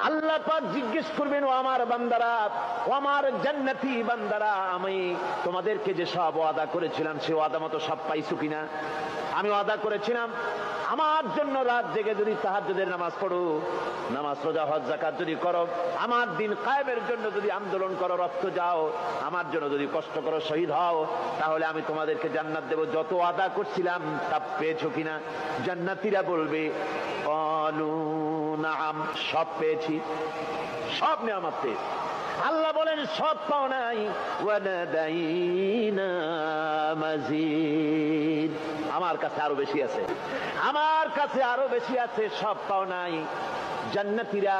আল্লাহ পাক জিজ্ঞেস করবেন, ও আমার বান্দারা, ও আমার জান্নাতি বান্দারা, আমি তোমাদেরকে যে সব ওয়াদা করেছিলাম সে ওয়াদা মতো সব পাইছো কিনা? আমি ওয়াদা করেছিলাম আমার জন্য রাত জেগে যদি তাহাজ্জুদের নামাজ পড়ো, নামাজ রোজা হজ যাকাত যদি করো, আমার দিন কায়েমের জন্য যদি আন্দোলন করো, রক্ত যাও, আমার জন্য যদি কষ্ট করো, শহীদ হও, তাহলে আমি তোমাদেরকে জান্নাত দেব। যত ওয়াদা করছিলাম তা পেয়েছো কিনা? জান্নাতীরা বলবে ক্বালু নাআম, সব পেয়েছি, সব নেয়ামত পেয়েছি। আল্লাহ বলেন সব পাও নাই, ওয়ালাদাইনা মাজিদ, আমার কাছে আরো বেশি আছে, আমার কাছে আরো বেশি আছে, সব পাও নাই। জান্নাতীরা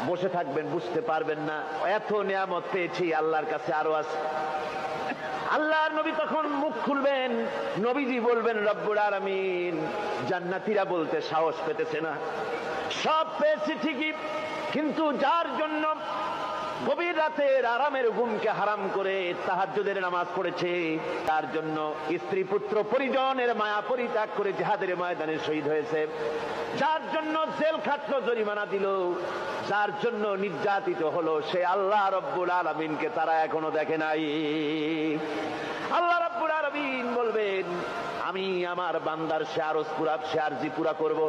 বসে থাকবেন, বুঝতে পারবেন না এত নেয়ামত পেয়েছি, আল্লাহর কাছে আরো আছে। আল্লাহর নবী তখন মুখ খুলবেন, নবীজি বলবেন রব্বুল আলামিন, জান্নাতীরা বলতে সাহস পেতেছে না, সব পেয়েছি ঠিকই, কিন্তু যার জন্য গভীর রাতের আরামের ঘুমকে হারাম করে তাহাজ্জুদের নামাজ পড়েছে, তার জন্য স্ত্রী পুত্র পরিজনের মায়া পরিত্যাগ করে জিহাদের ময়দানে শহীদ হয়েছে, যার জন্য জেল খাটলো, জরিমানা দিল, যার জন্য নির্যাতিত হলো, সে আল্লাহ রব্বুল আলামিনকে তারা এখনো দেখে নাই। আল্লাহ রব্বুল আলামিন বলবেন, আমি আমার বান্দার সে আরজ পুরা, সে আরজি পুরা করব।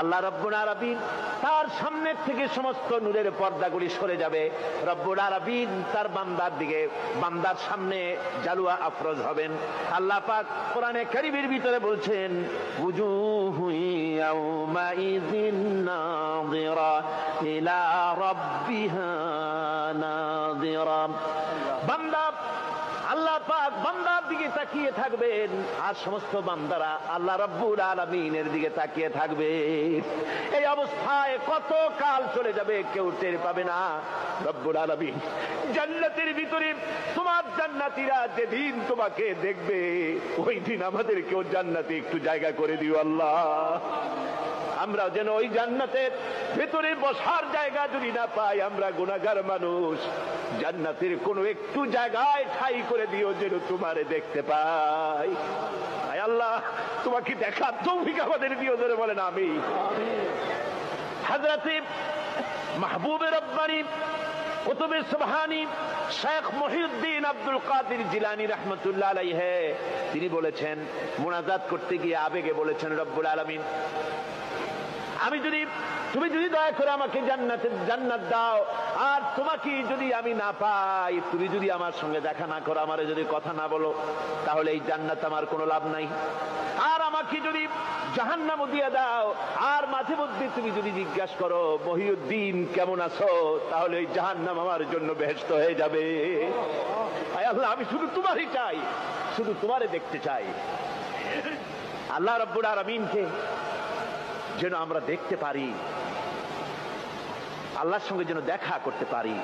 আল্লাহ রব্বুল আলামিন তার সামনের থেকে সমস্ত নূরের পর্দাগুলি সরে যাবে, রব্বুল আলামিন তার বান্দার দিকে, বান্দার সামনে জালুয়া আফরোজ হবেন। আল্লাহ পাক কোরআনে কারীমের ভিতরে বলছেন, উজুহু ইয়াউমাইযিন নাযিরা ইলা রাব্বিহা নাযিরা। বান্দা, আল্লাহ পাক বান্দার দিকে তাকিয়ে থাকবেন, আর সমস্ত বান্দারা আল্লাহ রাব্বুল আলামিনের দিকে তাকিয়ে থাকবে। এই অবস্থায় কত কাল চলে যাবে কেউ টের পাবে না। রব্বুল আলামিন জান্নাতের ভিতরে তোমার জান্নাতীরা যেদিন তোমাকে দেখবে, ওই দিন আমাদেরকেও জান্নাতে একটু জায়গা করে দিও আল্লাহ। আমরা যেন ওই জান্নাতের ভেতরে বসার জায়গা যদি না পাই, আমরা গুনাহগার মানুষ, জান্নাতের কোনো একটু জায়গায় ঠাঁই করে দিও যেন তোমারে দেখতে পাই। আয় আল্লাহ, তোমাকে দেখার তৌফিক আমাদের দিও, ধরে বলেন আমিন। হযরতে মাহবুবে রব্বানী কুতুবে সুবহানী শেখ মহিউদ্দিন আব্দুল কাদের জিলানী রাহমাতুল্লাহ আলাইহি, তিনি বলেছেন, মুনাজাত করতে গিয়ে আবেগে বলেছেন, রব্বুল আলামিন, আমি যদি, তুমি যদি দয়া করে আমাকে জান্নাত দাও, আর তোমাকে যদি আমি না পাই, তুমি যদি আমার সঙ্গে দেখা না করো, আমারে যদি কথা না বলো, তাহলে এই জান্নাত আমার কোনো লাভ নাই। আর আমাকে যদি জাহান্নাম দিয়ে দাও, আর মাঝে মধ্যে তুমি যদি জিজ্ঞাসা করো মহিউদ্দিন কেমন আছো, তাহলে এই জাহান্নাম আমার জন্য বেহেশত হয়ে যাবে। আয় আল্লাহ, আমি শুধু তোমারই চাই, শুধু তোমারে দেখতে চাই। আল্লাহ রাব্বুল আলামিনকে যেন আমরা দেখতে পারি, আল্লাহর সঙ্গে যেন দেখা করতে পারি।